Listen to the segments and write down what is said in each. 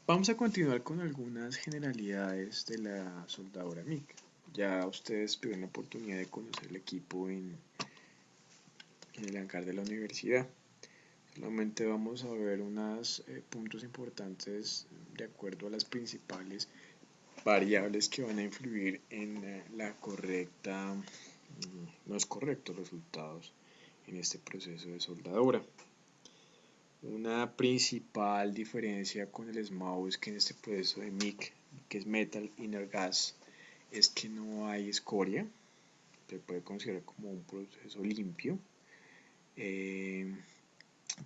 Vamos a continuar con algunas generalidades de la soldadura MIG. Ya ustedes tuvieron la oportunidad de conocer el equipo en el hangar de la universidad. Solamente vamos a ver unos puntos importantes de acuerdo a las principales variables que van a influir en la correcta, los correctos resultados en este proceso de soldadura. Una principal diferencia con el SMAO es que en este proceso de MIG, que es Metal Inner Gas, es que no hay escoria, se puede considerar como un proceso limpio.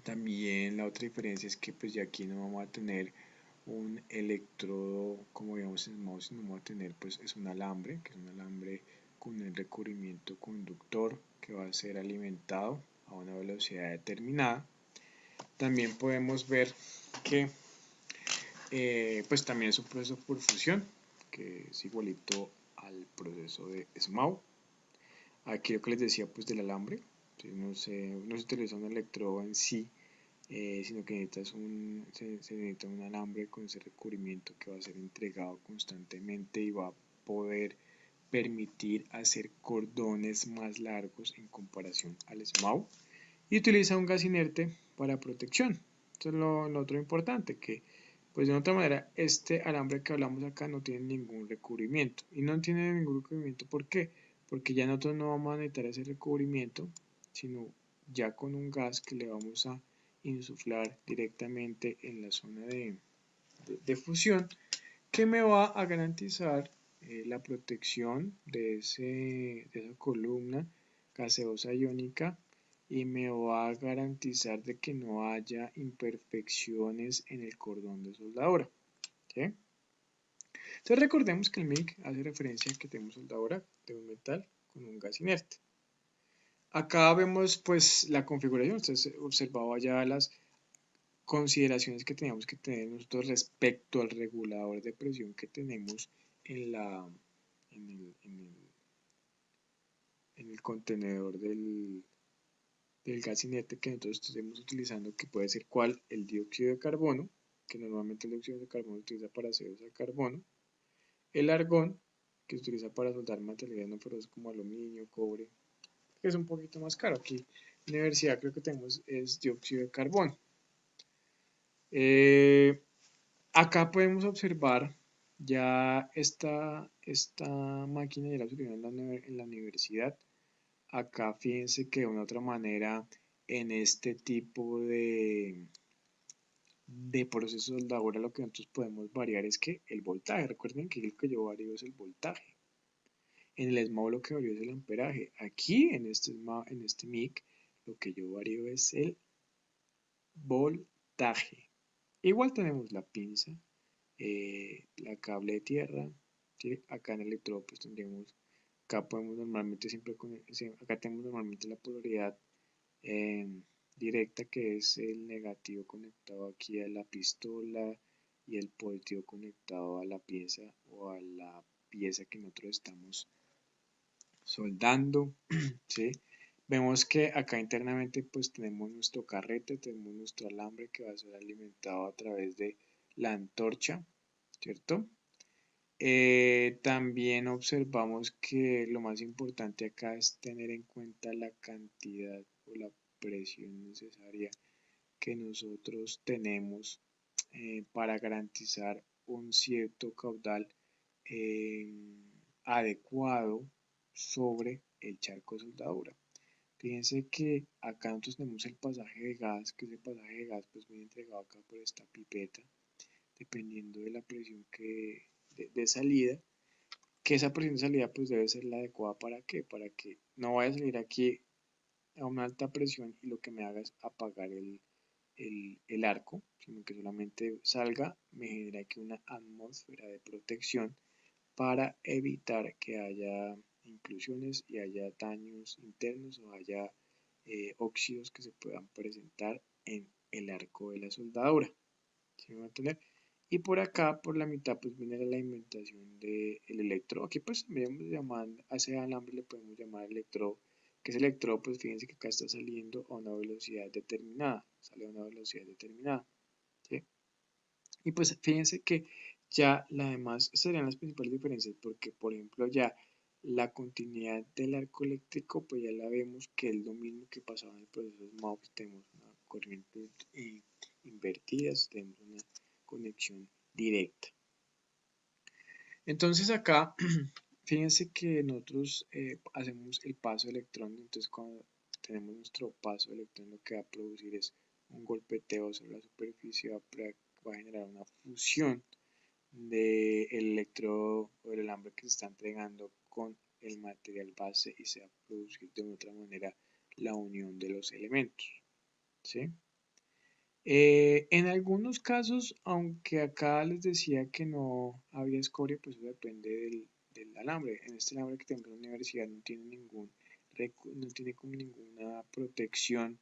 También la otra diferencia es que pues ya aquí no vamos a tener un electrodo como digamos en el SMAO, sino vamos a tener pues es un alambre, que es un alambre con un recubrimiento conductor que va a ser alimentado a una velocidad determinada. También podemos ver que pues también es un proceso por fusión, que es igualito al proceso de SMAO. Aquí lo que les decía pues del alambre, no se utiliza un electrodo en sí, sino que se necesita un alambre con ese recubrimiento que va a ser entregado constantemente y va a poder permitir hacer cordones más largos en comparación al SMAO, y utiliza un gas inerte para protección. Esto es lo otro importante, que pues de otra manera este alambre que hablamos acá no tiene ningún recubrimiento, y no tiene ningún recubrimiento. ¿Por qué? Porque ya nosotros no vamos a necesitar ese recubrimiento, sino ya con un gas que le vamos a insuflar directamente en la zona de fusión, que me va a garantizar la protección de esa columna gaseosa iónica, y me va a garantizar de que no haya imperfecciones en el cordón de soldadura. ¿Sí? Entonces recordemos que el MIG hace referencia a que tenemos soldadura de un metal con un gas inerte. Acá vemos pues la configuración. Ustedes observaba ya las consideraciones que teníamos que tener nosotros respecto al regulador de presión que tenemos en el contenedor del gas inerte que nosotros estemos utilizando, que puede ser cuál, el dióxido de carbono, que normalmente el dióxido de carbono se utiliza para CO2 de carbono, el argón, que se utiliza para soldar materiales no ferrosos como aluminio, cobre, que es un poquito más caro. Aquí en la universidad creo que tenemos es dióxido de carbono. Acá podemos observar ya esta máquina ya la utilizaron en la universidad. Acá fíjense que de una otra manera en este tipo de proceso de soldadura lo que nosotros podemos variar es que el voltaje. Recuerden que lo que yo varío es el voltaje. En el SMAO lo que varío es el amperaje. Aquí en este MIG lo que yo varío es el voltaje. Igual tenemos la pinza, la cable de tierra, ¿sí? Acá en el electrodo pues tendríamos, acá podemos normalmente acá tenemos normalmente la polaridad eh, directa, que es el negativo conectado aquí a la pistola y el positivo conectado a la pieza o a la pieza que nosotros estamos soldando. ¿Sí? Vemos que acá internamente pues tenemos nuestro carrete, tenemos nuestro alambre que va a ser alimentado a través de la antorcha, ¿cierto? También observamos que lo más importante acá es tener en cuenta la cantidad o la presión necesaria que nosotros tenemos para garantizar un cierto caudal eh, adecuado sobre el charco de soldadura. Fíjense que acá nosotros tenemos el pasaje de gas, que ese pasaje de gas pues viene entregado acá por esta pipeta, dependiendo de la presión de salida, que esa presión de salida pues debe ser la adecuada. ¿Para qué? Para que no vaya a salir aquí a una alta presión y lo que me haga es apagar el arco, sino que solamente salga, me genera aquí una atmósfera de protección para evitar que haya inclusiones y haya daños internos o haya óxidos que se puedan presentar en el arco de la soldadura. ¿Sí me va a entender? Y por acá, por la mitad, pues viene la alimentación del electrodo. Aquí pues también llamando a ese alambre le podemos llamar electrodo, que ese electrodo, pues fíjense que acá está saliendo a una velocidad determinada, sale a una velocidad determinada, ¿sí? Y pues fíjense que ya además serían las principales diferencias porque por ejemplo ya la continuidad del arco eléctrico pues ya la vemos que es lo mismo que pasaba en el proceso de MOX, tenemos una corriente invertida, tenemos una conexión directa. Entonces acá fíjense que nosotros hacemos el paso de electrón, entonces cuando tenemos nuestro paso de electrón lo que va a producir es un golpeteo sobre la superficie, va a generar una fusión del electrodo o el alambre que se está entregando con el material base y se va a producir de otra manera la unión de los elementos, ¿sí? En algunos casos, aunque acá les decía que no había escoria, pues eso depende del alambre. En este alambre que tenemos en la universidad no tiene no tiene como ninguna protección,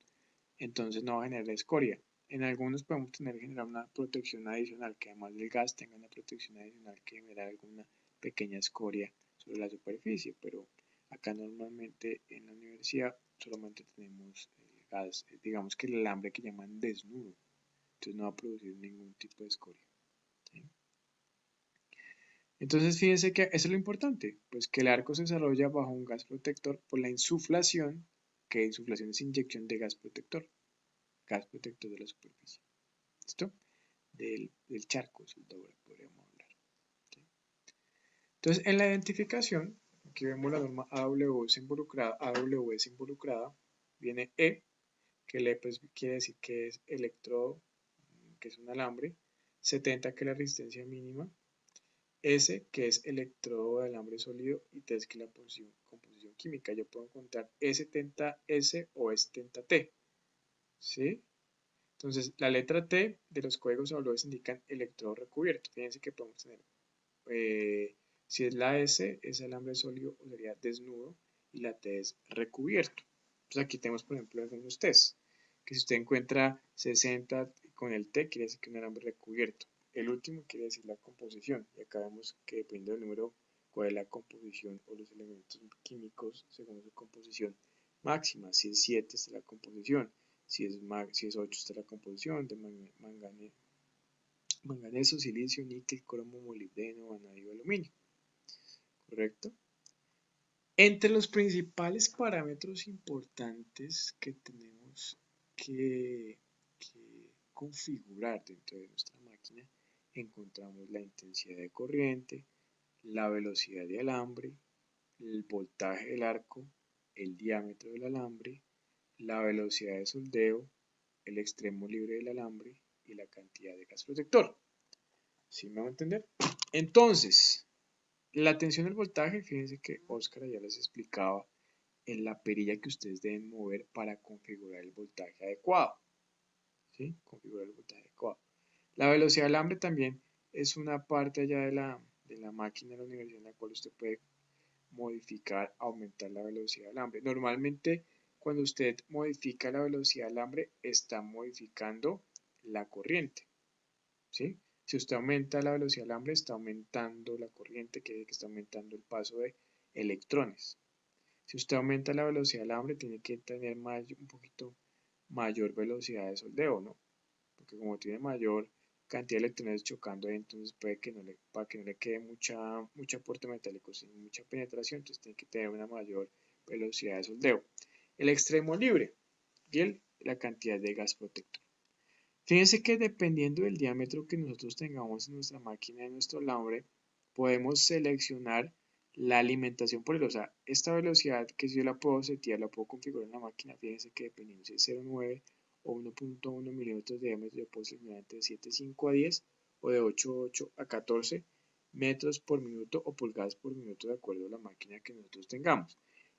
entonces no va a generar escoria. En algunos podemos generar una protección adicional, que además del gas tenga una protección adicional que genera alguna pequeña escoria sobre la superficie, pero acá normalmente en la universidad solamente tenemos el gas, digamos que el alambre que llaman desnudo, entonces no va a producir ningún tipo de escoria, ¿sí? Entonces fíjense que eso es lo importante, pues que el arco se desarrolla bajo un gas protector por la insuflación, que insuflación es inyección de gas protector de la superficie. ¿Listo? Del charco, podríamos hablar, ¿sí? Entonces, en la identificación, aquí vemos la norma AWS involucrada, viene E, que le pues, quiere decir que es electrodo, que es un alambre, 70, que es la resistencia mínima, S, que es electrodo de alambre sólido, y T, que es la composición química. Yo puedo encontrar E70S o E70T, ¿sí? Entonces, la letra T de los códigos AWS indican electrodo recubierto. Fíjense que podemos tener, si es la S, es alambre sólido o sería desnudo, y la T es recubierto. Entonces, aquí tenemos, por ejemplo, algunos T's, que si usted encuentra 60 con el T, quiere decir que es un alambre recubierto. El último quiere decir la composición, y acá vemos que depende del número, cuál es la composición o los elementos químicos según su composición máxima. Si es 7, es la composición. Si es 8, está la composición de manganeso, silicio, níquel, cromo, molibdeno, vanadio, aluminio. ¿Correcto? Entre los principales parámetros importantes que tenemos que configurar dentro de nuestra máquina, encontramos la intensidad de corriente, la velocidad de alambre, el voltaje del arco, el diámetro del alambre, la velocidad de soldeo, el extremo libre del alambre y la cantidad de gas protector. ¿Sí me va a entender? Entonces, la tensión del voltaje, fíjense que Oscar ya les explicaba en la perilla que ustedes deben mover para configurar el voltaje adecuado. ¿Sí? Configurar el voltaje adecuado. La velocidad del alambre también es una parte allá de la máquina de la universidad en la cual usted puede modificar, aumentar la velocidad del alambre. Normalmente, cuando usted modifica la velocidad del alambre, está modificando la corriente, ¿sí? Si usted aumenta la velocidad del alambre, está aumentando la corriente, que está aumentando el paso de electrones. Si usted aumenta la velocidad del alambre, tiene que tener un poquito mayor velocidad de soldeo, ¿no? Porque como tiene mayor cantidad de electrones chocando ahí, entonces puede que para que no le quede mucho aporte metálico sin mucha penetración, entonces tiene que tener una mayor velocidad de soldeo. El extremo libre y la cantidad de gas protector. Fíjense que dependiendo del diámetro que nosotros tengamos en nuestra máquina, en nuestro alambre, podemos seleccionar la alimentación por él. O sea, esta velocidad que si yo la puedo setear, la puedo configurar en la máquina. Fíjense que dependiendo si es 0,9 o 1.1 milímetros de diámetro, yo puedo seleccionar entre 7,5 a 10 o de 8,8 a 14 metros por minuto o pulgadas por minuto de acuerdo a la máquina que nosotros tengamos.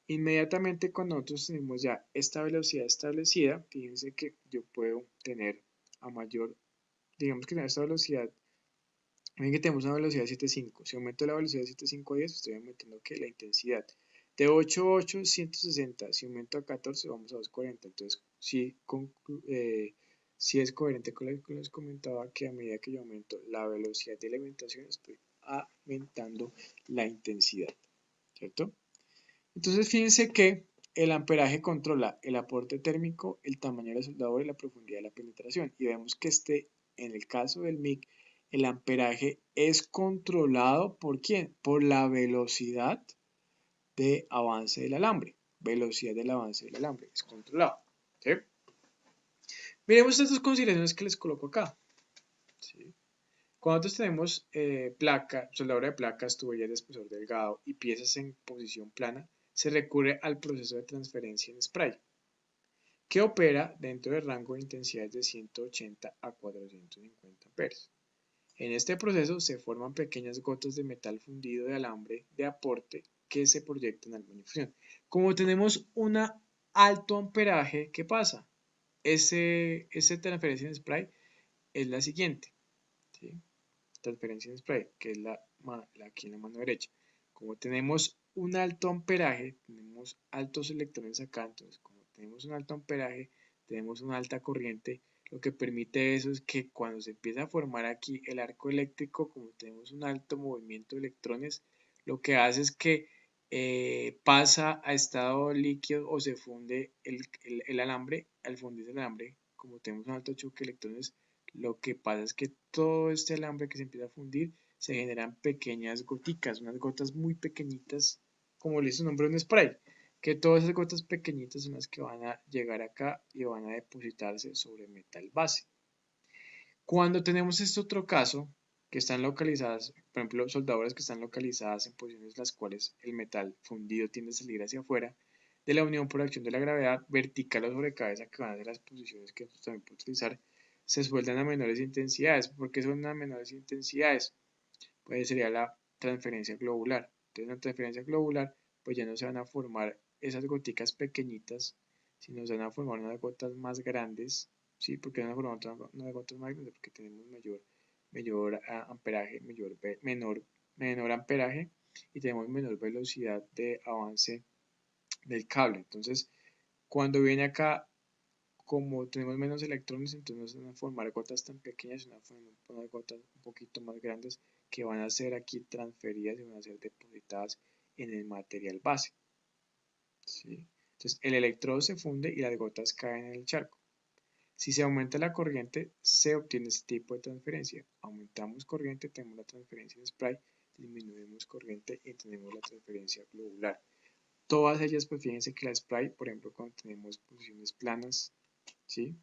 Inmediatamente cuando nosotros tenemos ya esta velocidad establecida, fíjense que yo puedo tener a mayor, digamos que en esta velocidad, ven que tenemos una velocidad de 7.5, si aumento la velocidad de 7.5 a 10, estoy aumentando que la intensidad de 8.8, 160, si aumento a 14, vamos a 240, entonces si es coherente con lo que les comentaba, que a medida que yo aumento la velocidad de alimentación, estoy aumentando la intensidad, ¿cierto? Entonces fíjense que el amperaje controla el aporte térmico, el tamaño de la soldadura y la profundidad de la penetración. Y vemos que en el caso del MIG, el amperaje es controlado ¿por quién? Por la velocidad de avance del alambre. Velocidad del avance del alambre es controlado. ¿Sí? Miremos estas dos consideraciones que les coloco acá. ¿Sí? Cuando nosotros tenemos soldadura de placas, tuberías de espesor delgado y piezas en posición plana, se recurre al proceso de transferencia en spray, que opera dentro del rango de intensidades de 180 a 450 amperes. En este proceso se forman pequeñas gotas de metal fundido de alambre de aporte que se proyectan al manifestación. Como tenemos un alto amperaje, ¿qué pasa? Esa transferencia en spray es la siguiente, ¿sí? Transferencia en spray, que es aquí en la mano derecha. Como tenemos un alto amperaje, tenemos altos electrones acá, entonces como tenemos un alto amperaje, tenemos una alta corriente, lo que permite eso es que cuando se empieza a formar aquí el arco eléctrico, como tenemos un alto movimiento de electrones, lo que hace es que pasa a estado líquido o se funde el alambre. Al fundirse el alambre, como tenemos un alto choque de electrones, lo que pasa es que todo este alambre que se empieza a fundir se generan pequeñas goticas, unas gotas muy pequeñitas, como le dice su nombre, un spray, que todas esas gotas pequeñitas son las que van a llegar acá y van a depositarse sobre metal base. Cuando tenemos este otro caso, que están localizadas, por ejemplo, soldaduras que están localizadas en posiciones en las cuales el metal fundido tiende a salir hacia afuera, de la unión por acción de la gravedad vertical o sobre cabeza, que van a ser las posiciones que nosotros también podemos utilizar, se sueldan a menores intensidades. ¿Por qué son a menores intensidades? Pues sería la transferencia globular. Entonces, en la transferencia globular, pues ya no se van a formar esas goticas pequeñitas, sino se van a formar unas gotas más grandes. ¿Sí? Porque van a formar unas gotas más grandes porque tenemos mayor amperaje, menor amperaje y tenemos menor velocidad de avance del cable. Entonces, cuando viene acá, como tenemos menos electrones, entonces no se van a formar gotas tan pequeñas, se van a formar gotas un poquito más grandes que van a ser aquí transferidas y van a ser depositadas en el material base. ¿Sí? Entonces, el electrodo se funde y las gotas caen en el charco. Si se aumenta la corriente, se obtiene este tipo de transferencia. Aumentamos corriente, tenemos la transferencia en spray, disminuimos corriente y tenemos la transferencia globular. Todas ellas, pues fíjense que la spray, por ejemplo, cuando tenemos posiciones planas, ¿sí?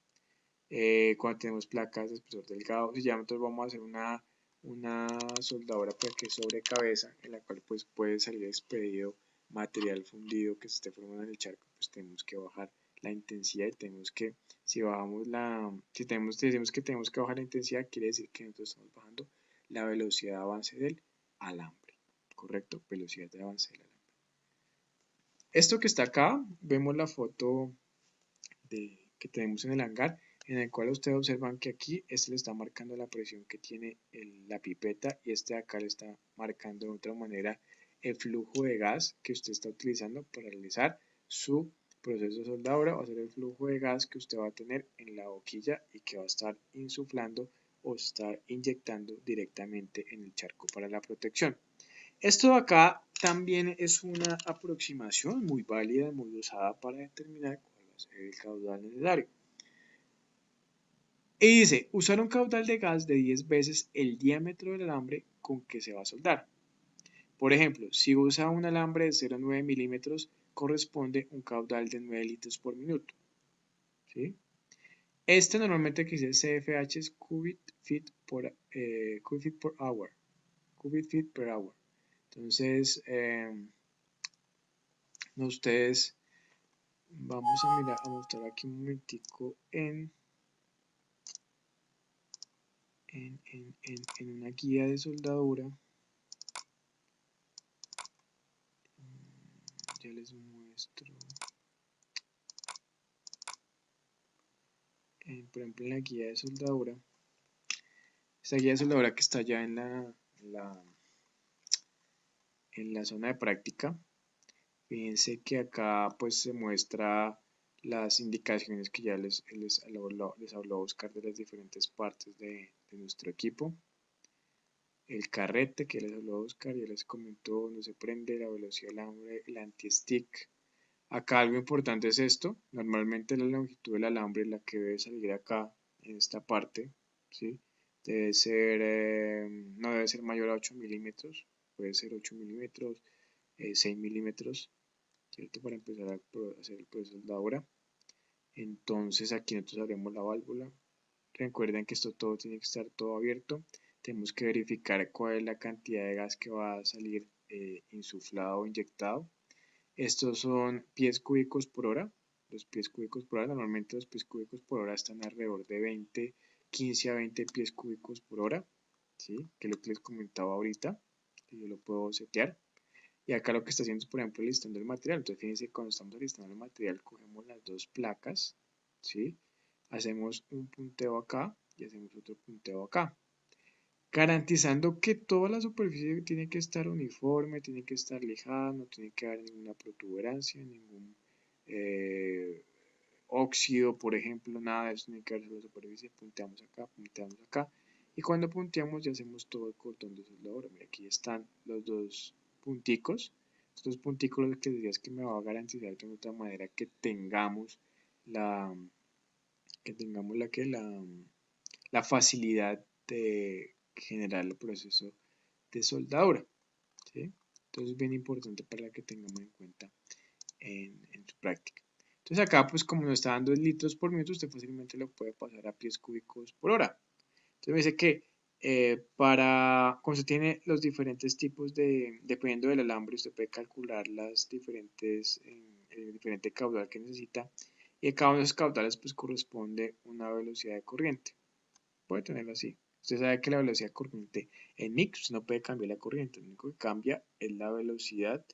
Cuando tenemos placas de espesor delgado, si ya nosotros vamos a hacer una soldadura para que sobre cabeza, en la cual pues puede salir expedido material fundido que se esté formando en el charco, pues tenemos que bajar la intensidad y tenemos que, si decimos que tenemos que bajar la intensidad, quiere decir que nosotros estamos bajando la velocidad de avance del alambre, ¿correcto? Velocidad de avance del alambre. Esto que está acá, vemos la foto que tenemos en el hangar, en el cual ustedes observan que aquí este le está marcando la presión que tiene la pipeta y este de acá le está marcando de otra manera el flujo de gas que usted está utilizando para realizar su proceso de soldadura. Va a ser el flujo de gas que usted va a tener en la boquilla y que va a estar insuflando o estar inyectando directamente en el charco para la protección. Esto de acá también es una aproximación muy válida, muy usada para determinar cuál va a ser el caudal necesario. Y dice, usar un caudal de gas de 10 veces el diámetro del alambre con que se va a soldar. Por ejemplo, si usa un alambre de 0,9 milímetros, corresponde un caudal de 9 litros por minuto. ¿Sí? Este normalmente que dice CFH es cubic feet per hour. Cubic feet per hour. Entonces, ustedes vamos a mostrar aquí un momentico en una guía de soldadura. Ya les muestro. Por ejemplo, en la guía de soldadura. Esta guía de soldadura que está ya en la zona de práctica. Fíjense que acá pues se muestra las indicaciones que ya les habló Oscar de las diferentes partes de nuestro equipo. El carrete que les habló Oscar, ya les comentó dónde se prende, la velocidad del alambre, el anti-stick. Acá algo importante es esto, normalmente la longitud del alambre es la que debe salir acá en esta parte, ¿sí? debe ser, no debe ser mayor a 8 milímetros, puede ser 8 milímetros, 6 milímetros, ¿cierto? Para empezar a hacer el proceso de soldadura. Entonces aquí nosotros abrimos la válvula. Recuerden que esto todo tiene que estar todo abierto. Tenemos que verificar cuál es la cantidad de gas que va a salir insuflado o inyectado. Estos son pies cúbicos por hora. Los pies cúbicos por hora, normalmente los pies cúbicos por hora están alrededor de 15 a 20 pies cúbicos por hora, ¿sí? Que es lo que les comentaba ahorita, que yo lo puedo setear. Y acá lo que está haciendo es, por ejemplo, listando el material. Entonces, fíjense, cuando estamos listando el material, cogemos las dos placas, ¿sí? Hacemos un punteo acá y hacemos otro punteo acá. Garantizando que toda la superficie tiene que estar uniforme, tiene que estar lijada, no tiene que haber ninguna protuberancia, ningún óxido, por ejemplo, nada de eso tiene que haber en la superficie. Punteamos acá. Y cuando punteamos ya hacemos todo el cordón de soldadura. Mira, aquí están los dos punticos. Estos punticos lo que decía es que me va a garantizar de otra manera que tengamos la facilidad de generar el proceso de soldadura, ¿sí? Entonces es bien importante para que tengamos en cuenta en su práctica. Entonces acá pues como nos está dando litros por minuto, usted fácilmente lo puede pasar a pies cúbicos por hora. Entonces me dice que cuando usted tiene los diferentes tipos dependiendo del alambre, usted puede calcular las diferentes, el diferente caudal que necesita, y a cada uno de esos caudales pues corresponde una velocidad de corriente. Puede tenerlo así. Usted sabe que la velocidad de corriente en mix usted no puede cambiar la corriente, lo único que cambia es la velocidad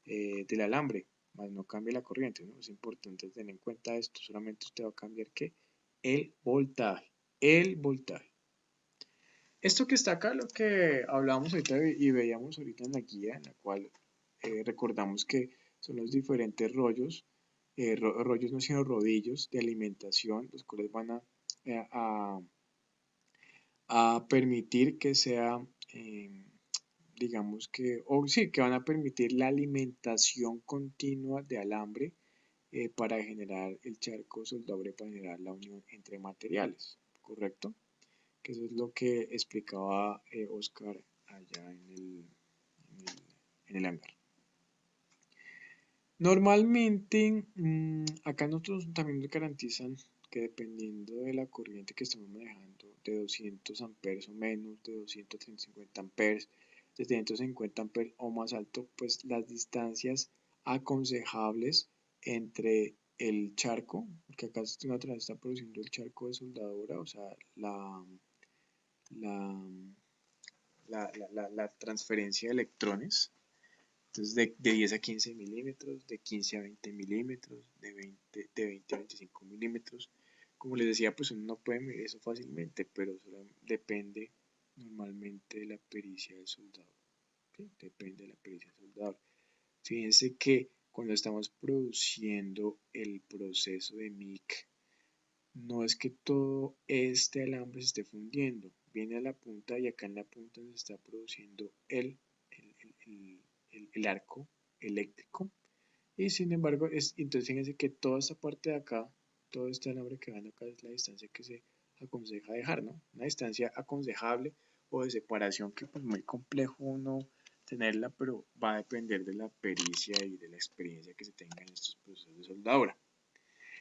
del alambre, más no cambia la corriente, ¿no? Es importante tener en cuenta esto, solamente usted va a cambiar ¿qué? El voltaje. Esto que está acá, lo que hablábamos ahorita y veíamos ahorita en la guía, en la cual recordamos que son los diferentes rollos, rollos no sino rodillos de alimentación, los cuales van a permitir que sea, digamos que, o sí, que van a permitir la alimentación continua de alambre para generar el charco soldadure, para generar la unión entre materiales, ¿correcto? Que eso es lo que explicaba Oscar allá en el hangar. Normalmente, acá nosotros también nos garantizan que dependiendo de la corriente que estamos manejando, de 200 amperes o menos, de 250 amperes, de 350 amperes o más alto, pues las distancias aconsejables entre el charco, porque acá está produciendo el charco de soldadura, o sea, la transferencia de electrones. Entonces, de 10 a 15 milímetros, de 15 a 20 milímetros, de 20 a 25 milímetros. Como les decía, pues uno no puede medir eso fácilmente, pero solo depende normalmente de la pericia del soldador. ¿Sí? Depende de la pericia del soldador. Fíjense que cuando estamos produciendo el proceso de MIC, no es que todo este alambre se esté fundiendo, viene a la punta y acá en la punta se está produciendo el arco eléctrico, y sin embargo, entonces fíjense que toda esta parte de acá, todo este alambre que van acá es la distancia que se aconseja dejar, ¿no? Una distancia aconsejable o de separación que pues muy complejo uno tenerla, pero va a depender de la pericia y de la experiencia que se tenga en estos procesos de soldadura.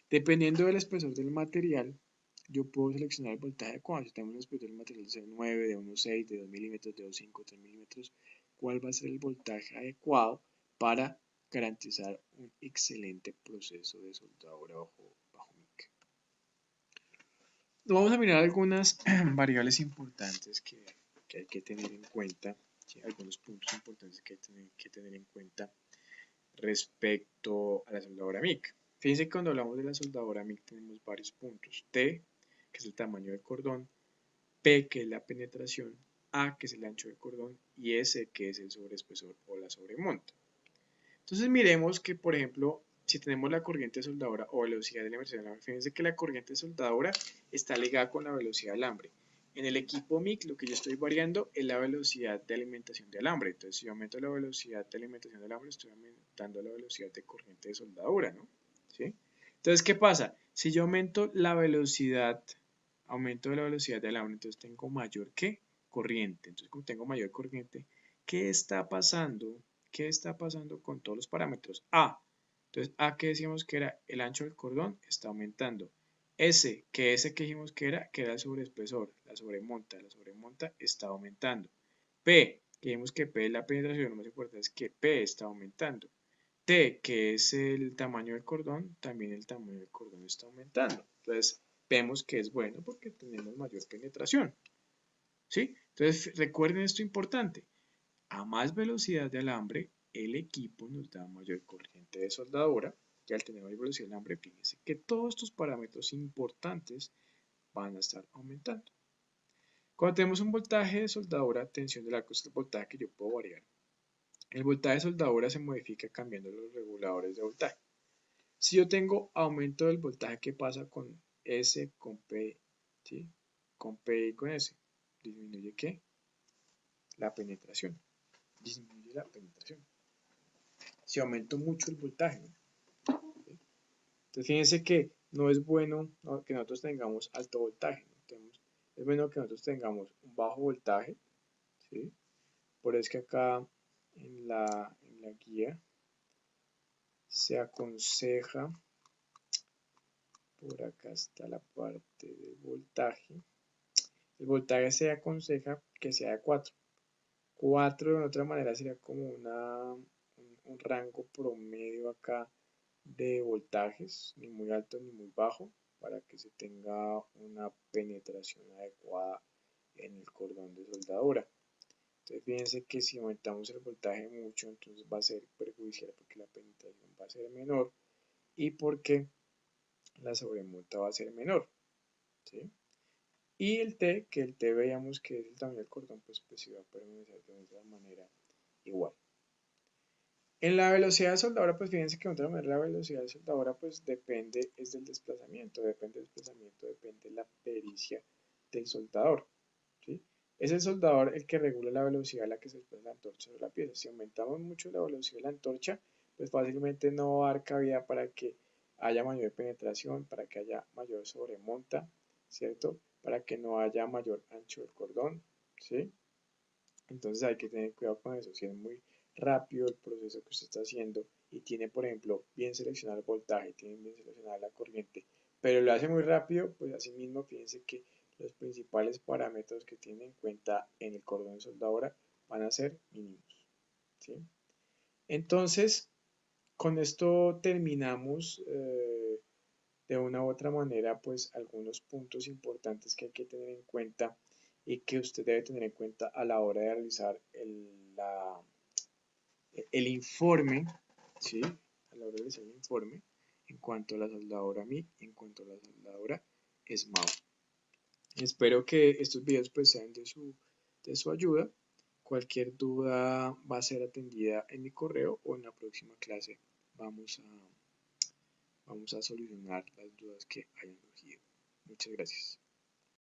Dependiendo del espesor del material, yo puedo seleccionar el voltaje adecuado. Si tenemos un espesor del material de 0,9, de 1,6, de 2 milímetros, de 2,5, 3 milímetros, ¿cuál va a ser el voltaje adecuado para garantizar un excelente proceso de soldadura bajo MIC? Vamos a mirar algunas variables importantes que hay que tener en cuenta, ¿sí? Algunos puntos importantes que hay que tener en cuenta respecto a la soldadura MIC. Fíjense que cuando hablamos de la soldadura MIC tenemos varios puntos. T, que es el tamaño del cordón, P, que es la penetración, A, que es el ancho del cordón, y S, que es el sobreespesor o la sobremonta. Entonces miremos que, por ejemplo, si tenemos la corriente soldadora o velocidad de la inversión del alambre, fíjense que la corriente soldadora está ligada con la velocidad del alambre. En el equipo MIC lo que yo estoy variando es la velocidad de alimentación de alambre. Entonces si yo aumento la velocidad de alimentación de alambre, estoy aumentando la velocidad de corriente de soldadura, ¿no? ¿Sí? Entonces, ¿qué pasa? Si yo aumento la velocidad aumento de la velocidad del alambre, entonces tengo mayor ¿qué? Corriente. Entonces, como tengo mayor corriente, ¿qué está pasando? ¿Qué está pasando con todos los parámetros? A. Entonces, A que decíamos que era el ancho del cordón, está aumentando. S, que dijimos que era el sobreespesor, la sobremonta está aumentando. P, que dijimos que P es la penetración, lo más importante es que P está aumentando. T, que es el tamaño del cordón, también el tamaño del cordón está aumentando. Entonces, vemos que es bueno porque tenemos mayor penetración. ¿Sí? Entonces, recuerden esto importante. A más velocidad de alambre, el equipo nos da mayor corriente de soldadura. Y al tener mayor velocidad de alambre, fíjense que todos estos parámetros importantes van a estar aumentando. Cuando tenemos un voltaje de soldadura, tensión del arco, es el voltaje que yo puedo variar. El voltaje de soldadura se modifica cambiando los reguladores de voltaje. Si yo tengo aumento del voltaje, ¿qué pasa con S, con P? ¿Sí? Con P y con S. ¿Disminuye qué? La penetración. Disminuye la penetración. Si aumento mucho el voltaje, ¿no? ¿Sí? Entonces fíjense que no es bueno que nosotros tengamos alto voltaje, ¿no? Es bueno que nosotros tengamos un bajo voltaje, ¿sí? Por eso es que acá en la guía se aconseja, por acá está la parte del voltaje. El voltaje se aconseja que sea de 4. 4 de otra manera sería como un rango promedio acá de voltajes, ni muy alto ni muy bajo, para que se tenga una penetración adecuada en el cordón de soldadura. Entonces fíjense que si aumentamos el voltaje mucho, entonces va a ser perjudicial porque la penetración va a ser menor y porque la sobremonta va a ser menor, ¿sí? Y el T, que el T veíamos que es el tamaño del cordón, pues se va a permanecer de otra manera igual. En la velocidad de soldadura, pues fíjense que de otra manera la velocidad de soldadura pues depende, es del desplazamiento, depende de la pericia del soldador, ¿sí? Es el soldador el que regula la velocidad a la que se desplaza la antorcha sobre la pieza. Si aumentamos mucho la velocidad de la antorcha, pues fácilmente no va a dar cabida para que haya mayor penetración, para que haya mayor sobremonta, ¿cierto? Para que no haya mayor ancho del cordón, ¿sí? Entonces hay que tener cuidado con eso. Si es muy rápido el proceso que usted está haciendo y tiene, por ejemplo, bien seleccionado el voltaje, tiene bien seleccionada la corriente, pero lo hace muy rápido, pues así mismo fíjense que los principales parámetros que tiene en cuenta en el cordón de soldadura van a ser mínimos, ¿sí? Entonces, con esto terminamos de una u otra manera, pues algunos puntos importantes que hay que tener en cuenta y que usted debe tener en cuenta a la hora de realizar el informe, ¿sí? A la hora de realizar el informe en cuanto a la soldadura MIG y en cuanto a la soldadura SMAO. Espero que estos videos pues sean de su ayuda. Cualquier duda va a ser atendida en mi correo o en la próxima clase. Vamos a solucionar las dudas que hayan surgido. Muchas gracias.